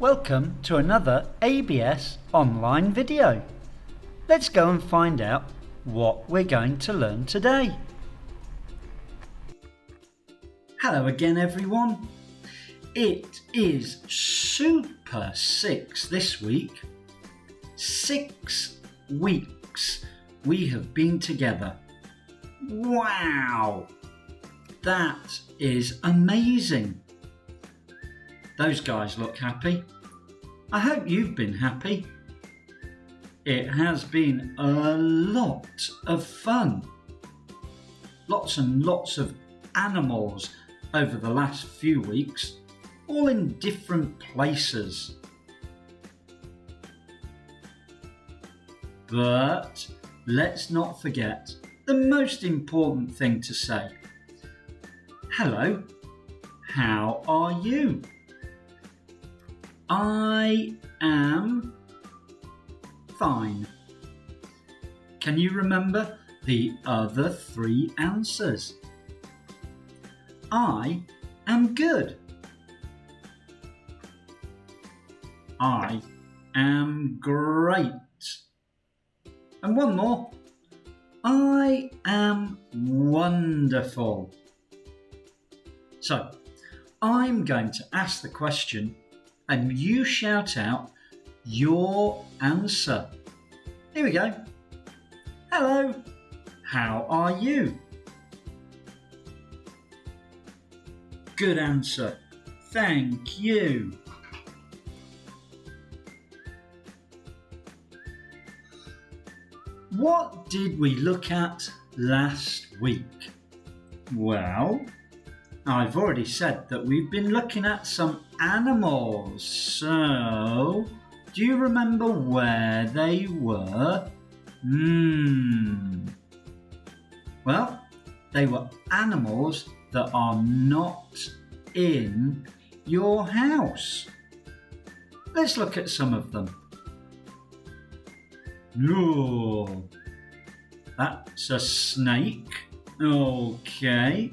Welcome to another ABS online video. Let's go and find out what we're going to learn today. Hello again everyone. It is Super 6 this week. 6 weeks we have been together. Wow! That is amazing. Those guys look happy. I hope you've been happy. It has been a lot of fun. Lots and lots of animals over the last few weeks, all in different places. But let's not forget the most important thing to say. Hello, how are you? I am fine. Can you remember the other 3 answers? I am good. I am great. And one more. I am wonderful. So, I'm going to ask the question and you shout out your answer. Here we go. Hello, how are you? Good answer. Thank you. What did we look at last week? Well, I've already said that we've been looking at some animals. So, do you remember where they were? Well, they were animals that are not in your house. Let's look at some of them. No, that's a snake. Okay.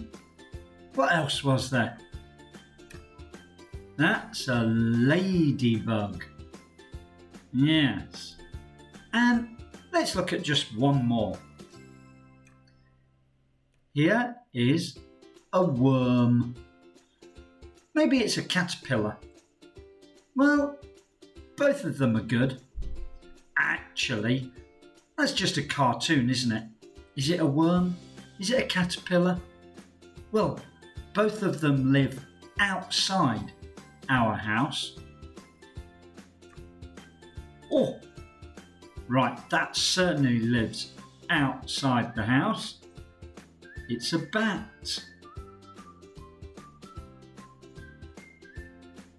What else was there? That's a ladybug. Yes. And let's look at just one more. Here is a worm. Maybe it's a caterpillar. Well, both of them are good. Actually, that's just a cartoon, isn't it? Is it a worm? Is it a caterpillar? Well, both of them live outside our house. Oh, right, that certainly lives outside the house. It's a bat.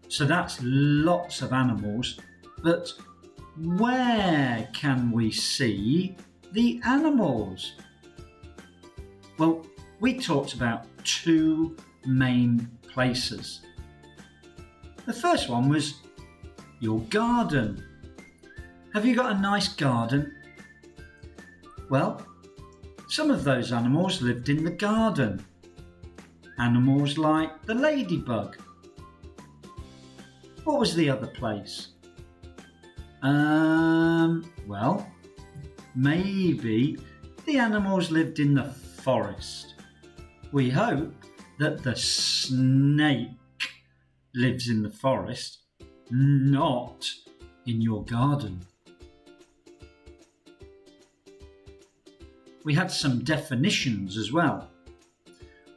So that's lots of animals, but where can we see the animals? Well, we talked about 2 main places. The first one was your garden. Have you got a nice garden? Well, some of those animals lived in the garden. Animals like the ladybug. What was the other place? Well, maybe the animals lived in the forest. We hope that the snake lives in the forest, not in your garden. We had some definitions as well.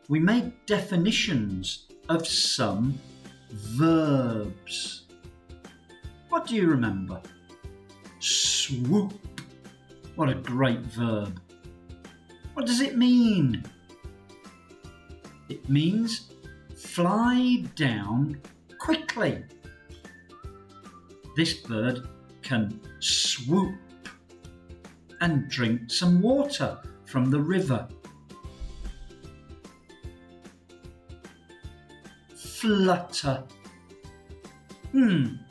We made definitions of some verbs. What do you remember? Swoop. What a great verb. What does it mean? It means fly down quickly. This bird can swoop and drink some water from the river. Flutter.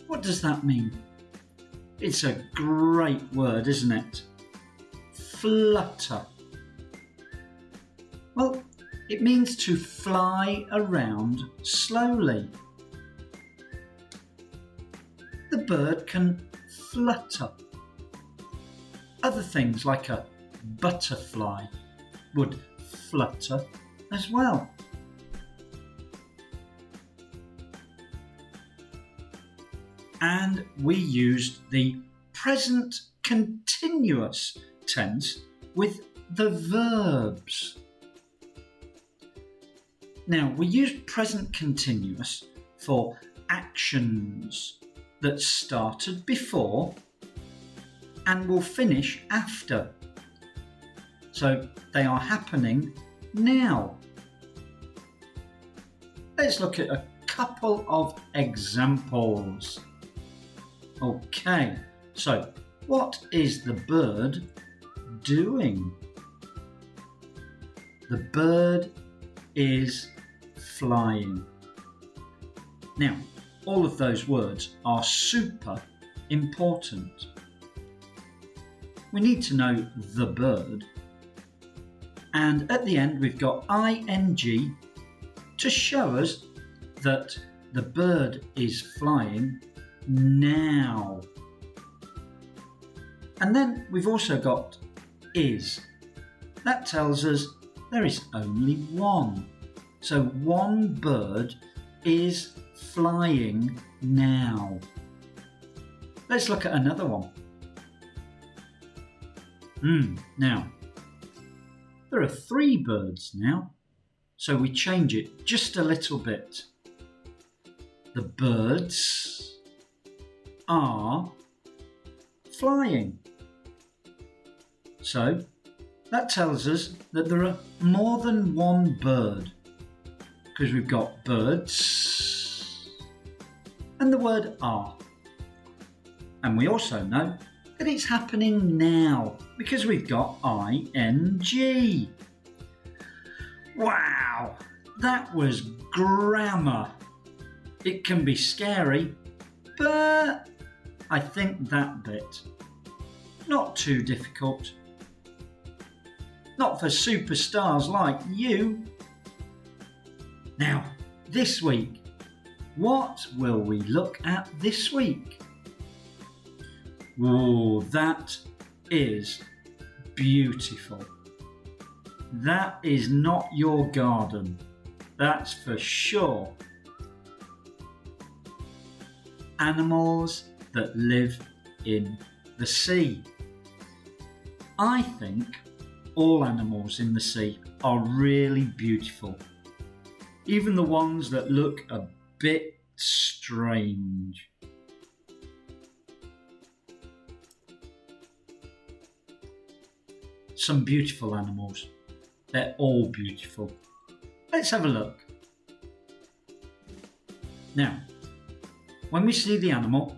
What does that mean? It's a great word, isn't it? Flutter. Well, it means to fly around slowly. the bird can flutter. Other things like a butterfly would flutter as well. And we used the present continuous tense with the verbs. Now, we used present continuous for actions that started before and will finish after. So they are happening now. Let's look at a couple of examples. Okay, so what is the bird doing? The bird is flying. Now, all of those words are super important. We need to know the bird, and at the end we've got ing to show us that the bird is flying now. And then we've also got is. That tells us there is only one. So one bird is flying now. Let's look at another one. Now, there are 3 birds now, so we change it just a little bit. The birds are flying. So that tells us that there are more than one bird, because we've got birds and the word are. And we also know that it's happening now because we've got ing. Wow, that was grammar. It can be scary, but I think that bit, not too difficult. Not for superstars like you. Now, this week, what will we look at this week? Oh, that is beautiful. That is not your garden, that's for sure. Animals that live in the sea. I think all animals in the sea are really beautiful, even the ones that look a bit strange. Some beautiful animals. They're all beautiful. Let's have a look. Now, when we see the animal,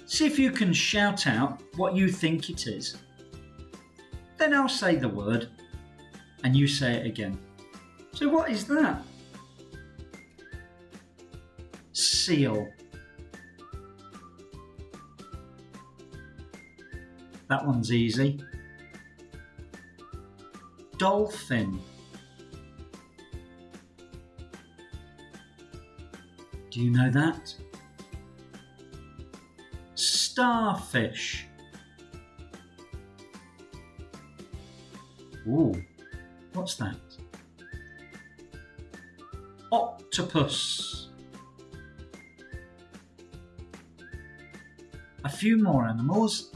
see if you can shout out what you think it is. Then I'll say the word and you say it again. So what is that? Seal. That one's easy. Dolphin. Do you know that? Starfish. Ooh, what's that? Octopus. A few more animals.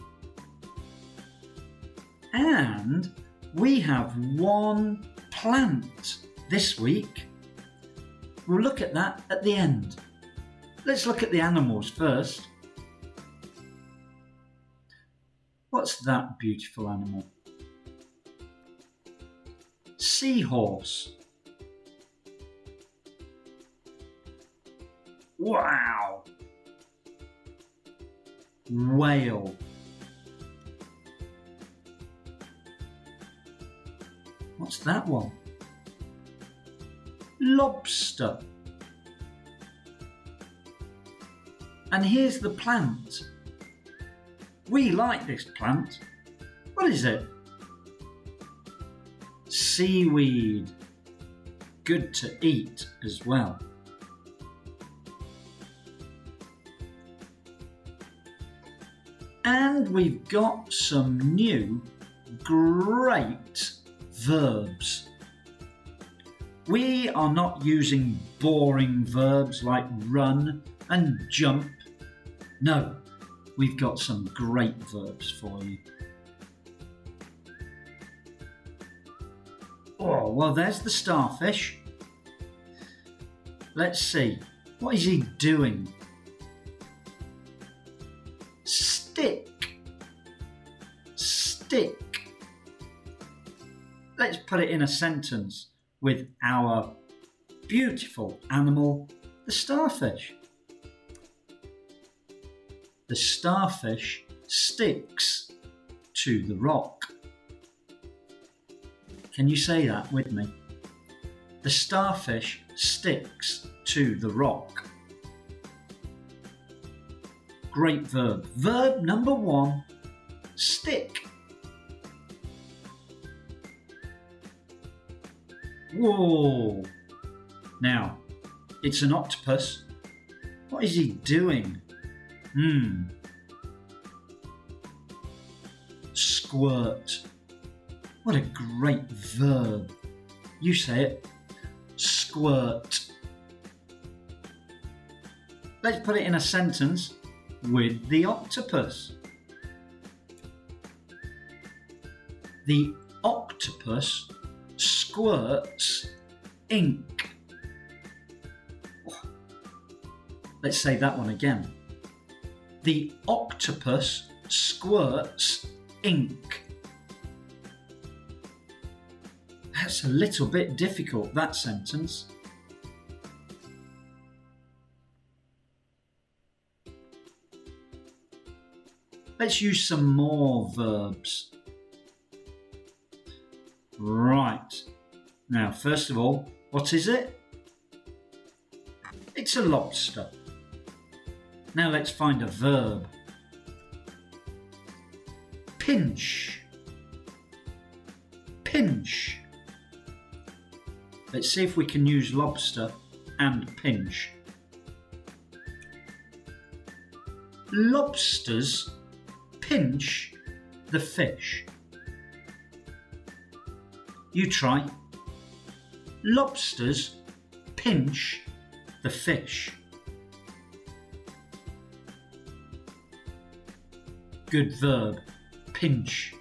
And we have one plant this week. We'll look at that at the end. Let's look at the animals first. What's that beautiful animal? Seahorse. Wow. Whale. What's that one? Lobster. And here's the plant. We like this plant. What is it? Seaweed. Good to eat as well. And we've got some new great verbs. We are not using boring verbs like run and jump. No, we've got some great verbs for you. Oh, well, there's the starfish. Let's see. What is he doing? Stick. Stick. Let's put it in a sentence with our beautiful animal, the starfish. The starfish sticks to the rock. Can you say that with me? The starfish sticks to the rock. Great verb. Verb number 1, stick. Whoa! Now, it's an octopus. What is he doing? Squirt. What a great verb. You say it. Squirt. Let's put it in a sentence with the octopus. The octopus squirts ink. Let's say that one again. The octopus squirts ink. That's a little bit difficult, that sentence. Let's use some more verbs. Right. Now, first of all, what is it? It's a lobster. Now let's find a verb. Pinch. Pinch. Let's see if we can use lobster and pinch. Lobsters pinch the fish. You try. Lobsters pinch the fish. Good verb, pinch.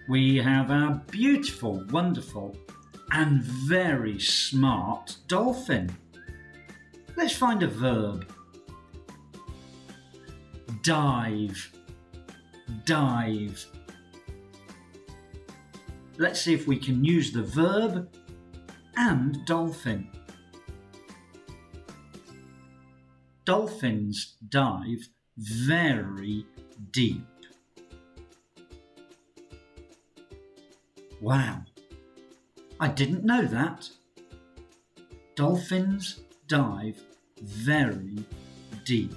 We have our beautiful, wonderful, and very smart dolphin. Let's find a verb. Dive. Dive. Let's see if we can use the verb and dolphin. Dolphins dive very deep. Wow, I didn't know that. Dolphins dive very deep.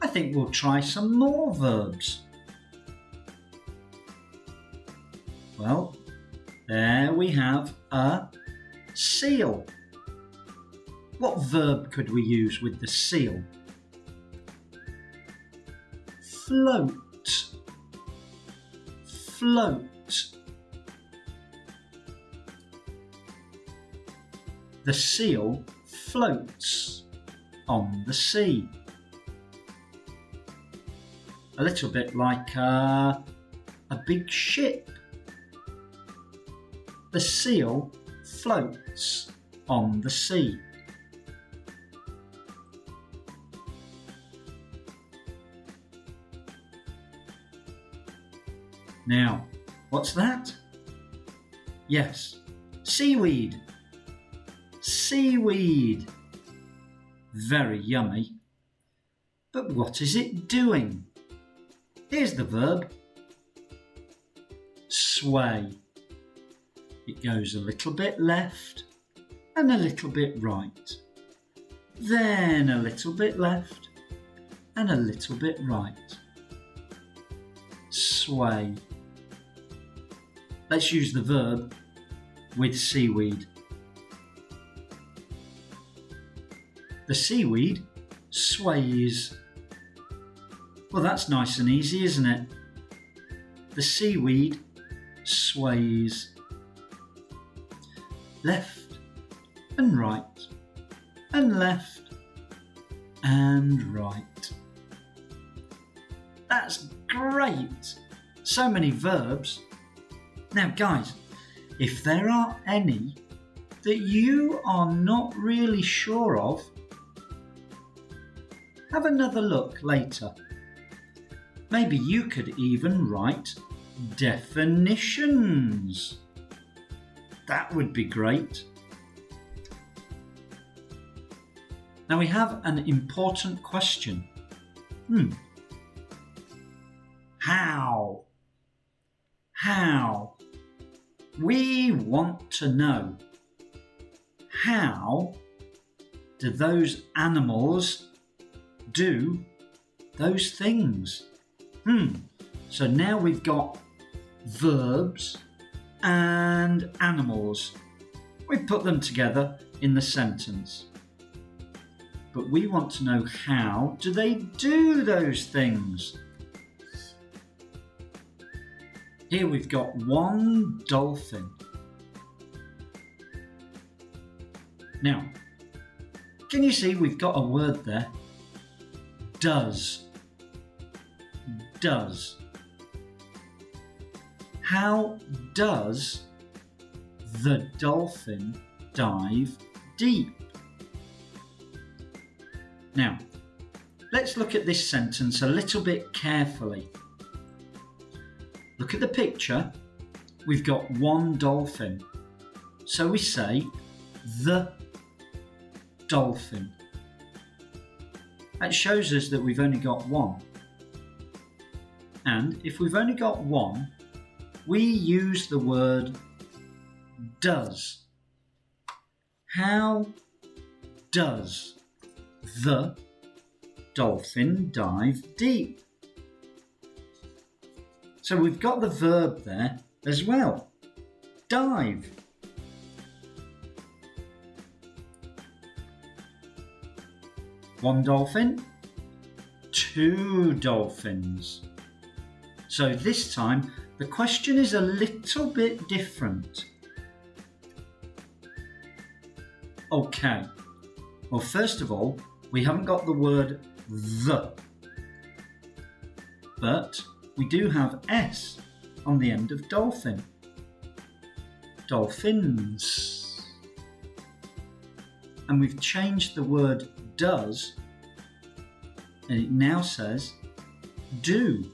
I think we'll try some more verbs. Well, there we have a seal. What verb could we use with the seal? Float. Float. The seal floats on the sea. A little bit like a big ship. The seal floats on the sea. Now, what's that? Yes, seaweed. Seaweed. Very yummy. But what is it doing? Here's the verb. Sway. It goes a little bit left and a little bit right. Then a little bit left and a little bit right. Sway. Let's use the verb with seaweed? The seaweed sways. Well, that's nice and easy, isn't it? The seaweed sways. Left and right and left and right. That's great! So many verbs. Now guys, if there are any that you are not really sure of, have another look later. Maybe you could even write definitions. That would be great. Now we have an important question. How? How? We want to know, how do those animals do those things? So now we've got verbs and animals. We put them together in the sentence. But we want to know, how do they do those things? Here we've got one dolphin. Now, can you see we've got a word there? Does. Does. How does the dolphin dive deep? Now, let's look at this sentence a little bit carefully. Look at the picture. We've got one dolphin. So we say the dolphin. That shows us that we've only got one. And if we've only got one, we use the word does. How does the dolphin dive deep? So we've got the verb there as well. Dive. One dolphin, two dolphins. So this time the question is a little bit different. Okay. Well, first of all, we haven't got the word the, but we do have S on the end of dolphin. Dolphins. And we've changed the word does, and it now says do.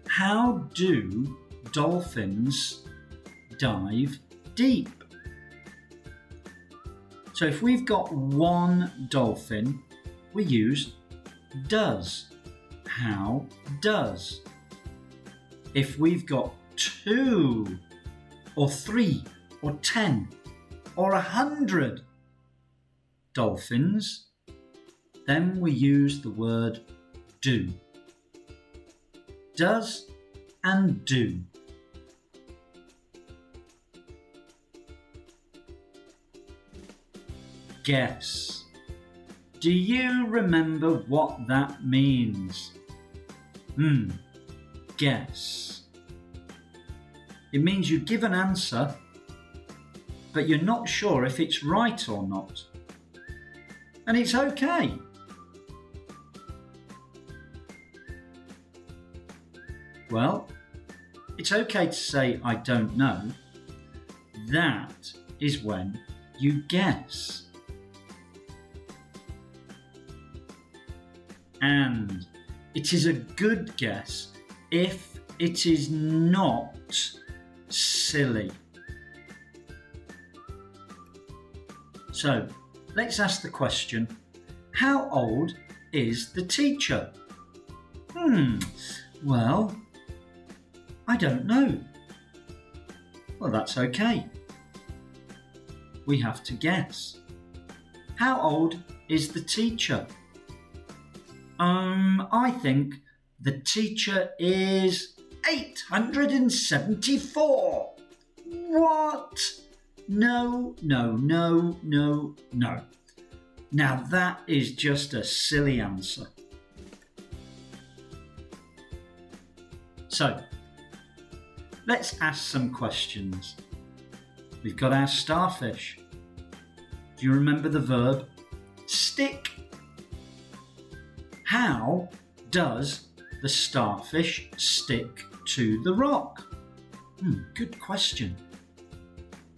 How do dolphins dive deep? So if we've got one dolphin, we use does. How does? If we've got 2 or 3 or 10 or 100 dolphins, then we use the word do. Does and do. Guess. Do you remember what that means? Guess. It means you give an answer, but you're not sure if it's right or not. And it's okay. Well, it's okay to say I don't know. That is when you guess. And it is a good guess if it is not silly. So let's ask the question, how old is the teacher? Well, I don't know. Well, that's okay. We have to guess. How old is the teacher? I think the teacher is 874. What? No, no, no, no, no. Now that is just a silly answer. So, let's ask some questions. We've got our starfish. Do you remember the verb stick? How does the starfish stick to the rock? Good question.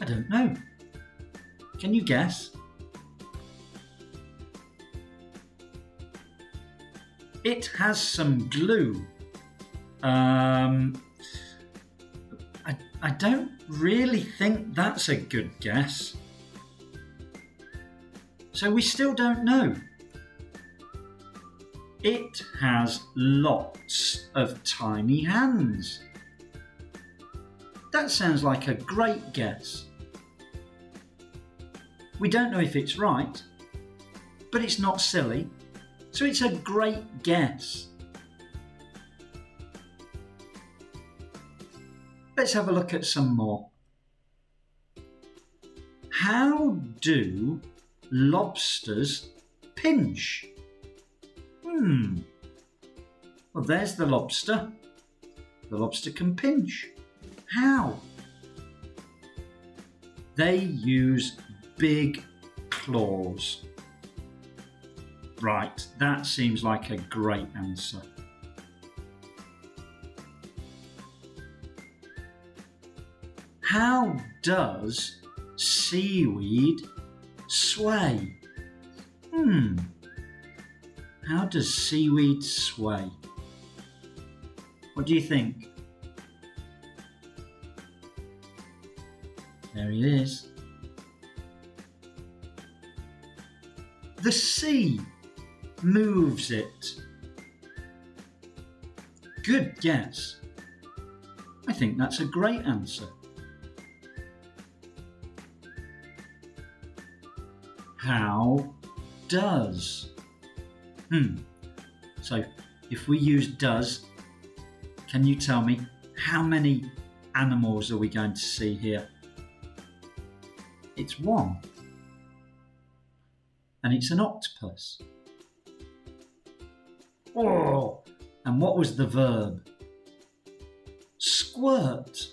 I don't know. Can you guess? It has some glue. I don't really think that's a good guess. So we still don't know. It has lots of tiny hands. That sounds like a great guess. We don't know if it's right, but it's not silly, so it's a great guess. Let's have a look at some more. How do lobsters pinch? Well, there's the lobster. The lobster can pinch. How? They use big claws. Right, that seems like a great answer. How does seaweed sway? How does seaweed sway? What do you think? There it is. The sea moves it. Good guess. I think that's a great answer. How does? So if we use does, can you tell me how many animals are we going to see here? It's one. And it's an octopus. Oh, and what was the verb? Squirt.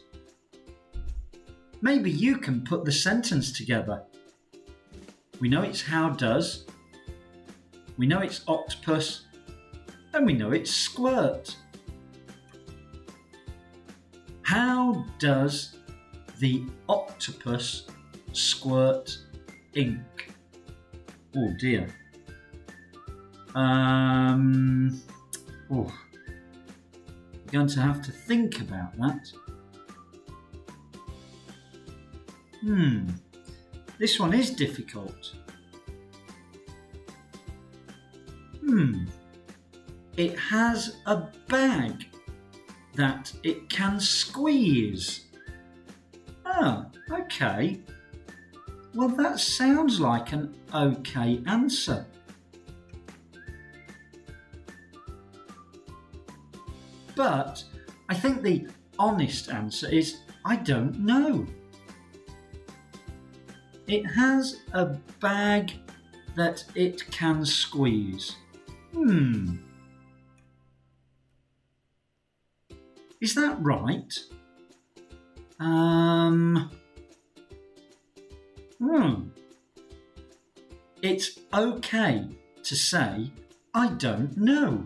Maybe you can put the sentence together. We know it's how does, we know it's octopus, and we know it's squirt. How does the octopus squirt ink? Oh dear. We're going to have to think about that. This one is difficult. It has a bag that it can squeeze. Okay. Well, that sounds like an okay answer. But I think the honest answer is I don't know. It has a bag that it can squeeze. Is that right? It's okay to say, I don't know.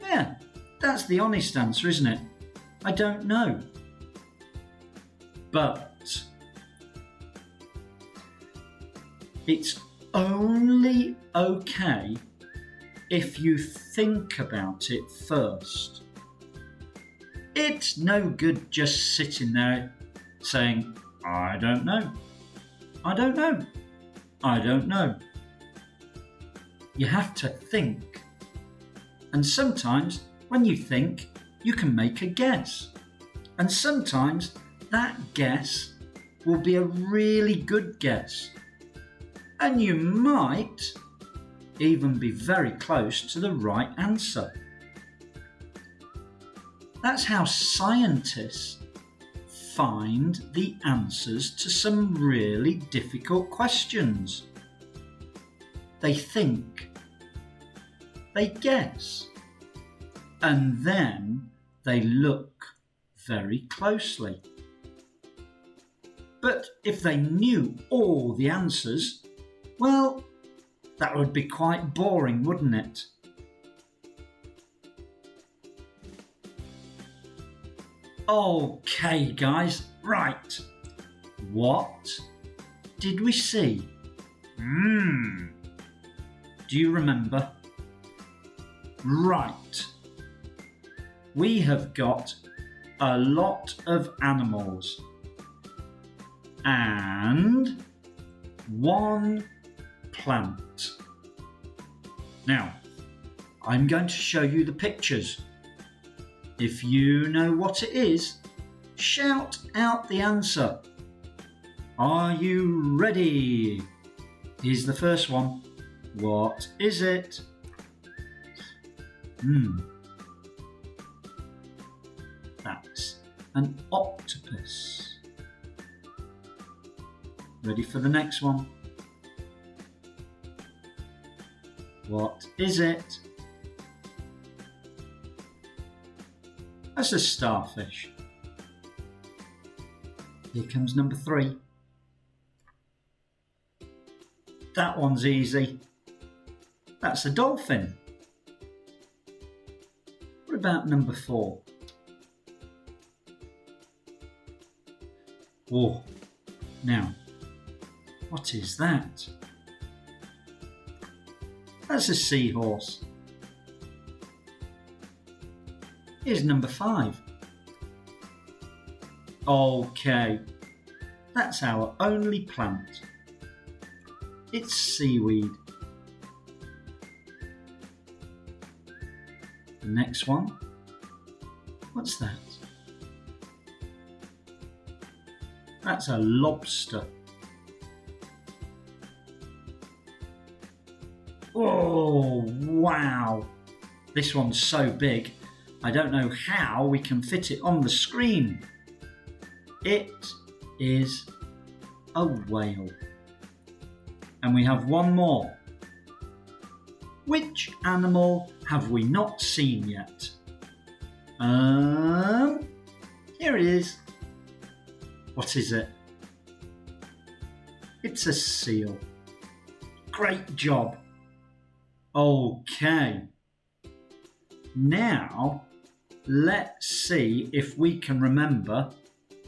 Yeah, that's the honest answer, isn't it? I don't know. But it's only okay if you think about it first. It's no good just sitting there saying, I don't know, I don't know, I don't know. You have to think. And sometimes when you think, you can make a guess. And sometimes that guess will be a really good guess. And you might even be very close to the right answer. That's how scientists find the answers to some really difficult questions. They think, they guess, and then they look very closely. But if they knew all the answers, well, that would be quite boring, wouldn't it? Okay, guys, right. What did we see? Do you remember? Right. We have got a lot of animals and one plant. Now, I'm going to show you the pictures. If you know what it is, shout out the answer. Are you ready? Here's the first one. What is it? That's an octopus. Ready for the next one? What is it? That's a starfish. Here comes number 3. That one's easy. That's a dolphin. What about number 4? Oh, now, what is that? That's a seahorse. Here's number 5. Okay, that's our only plant. It's seaweed. The next one. What's that? That's a lobster. Oh, wow. This one's so big, I don't know how we can fit it on the screen. It is a whale. And we have one more. Which animal have we not seen yet? Here it is. What is it? It's a seal. Great job. Okay. Now, let's see if we can remember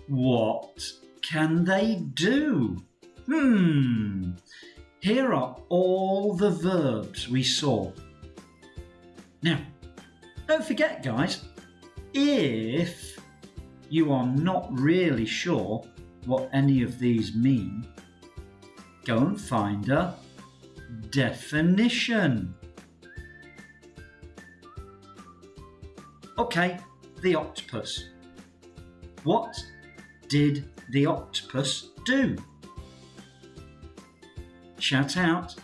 what can they do. Here are all the verbs we saw. Now, don't forget, guys, if you are not really sure what any of these mean, go and find a definition. Okay, the octopus. What did the octopus do? Shout out.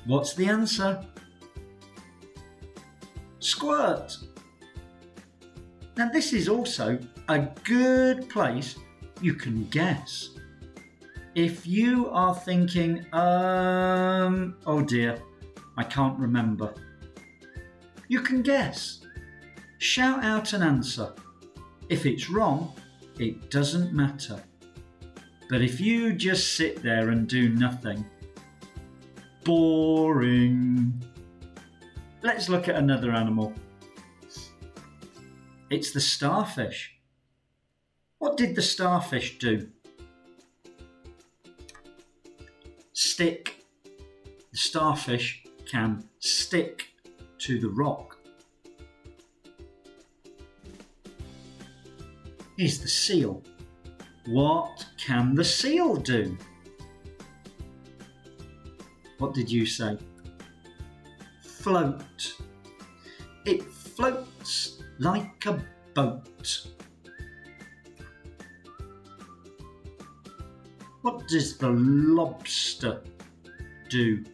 What's the answer? Squirt. Now this is also a good place you can guess. If you are thinking, oh dear, I can't remember, you can guess. Shout out an answer. If it's wrong, it doesn't matter. But if you just sit there and do nothing, boring. Let's look at another animal. It's the starfish. What did the starfish do? Stick. The starfish can stick to the rock. Here's the seal. What can the seal do? What did you say? Float. It floats like a boat. What does the lobster do?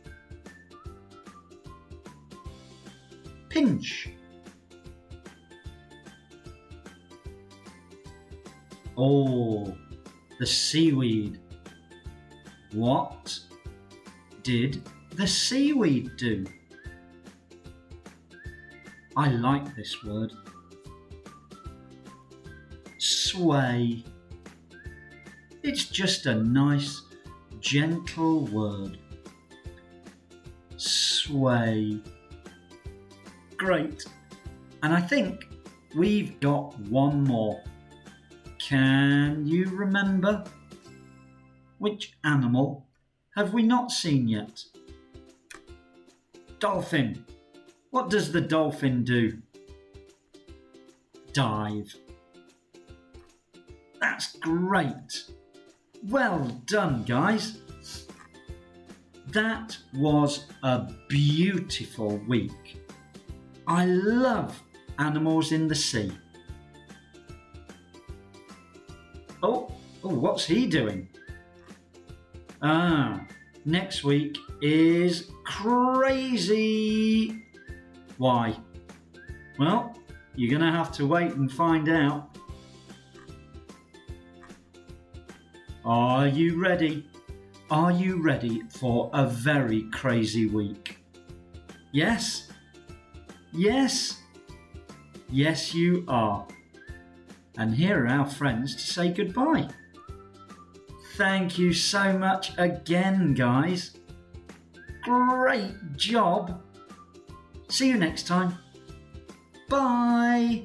pinch. Oh, the seaweed. What did the seaweed do? I like this word. Sway. It's just a nice, gentle word. Sway. Great. And I think we've got one more. Can you remember? Which animal have we not seen yet? Dolphin. What does the dolphin do? Dive. That's great. Well done, guys. That was a beautiful week. I love animals in the sea. Oh, what's he doing? Next week is crazy. Why? Well, you're going to have to wait and find out. Are you ready? Are you ready for a very crazy week? Yes? Yes? Yes, you are. And here are our friends to say goodbye. Thank you so much again, guys. Great job. See you next time. Bye.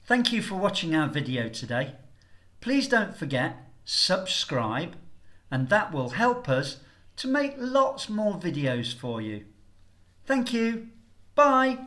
Thank you for watching our video today. Please don't forget, subscribe, and that will help us to make lots more videos for you. Thank you. Bye.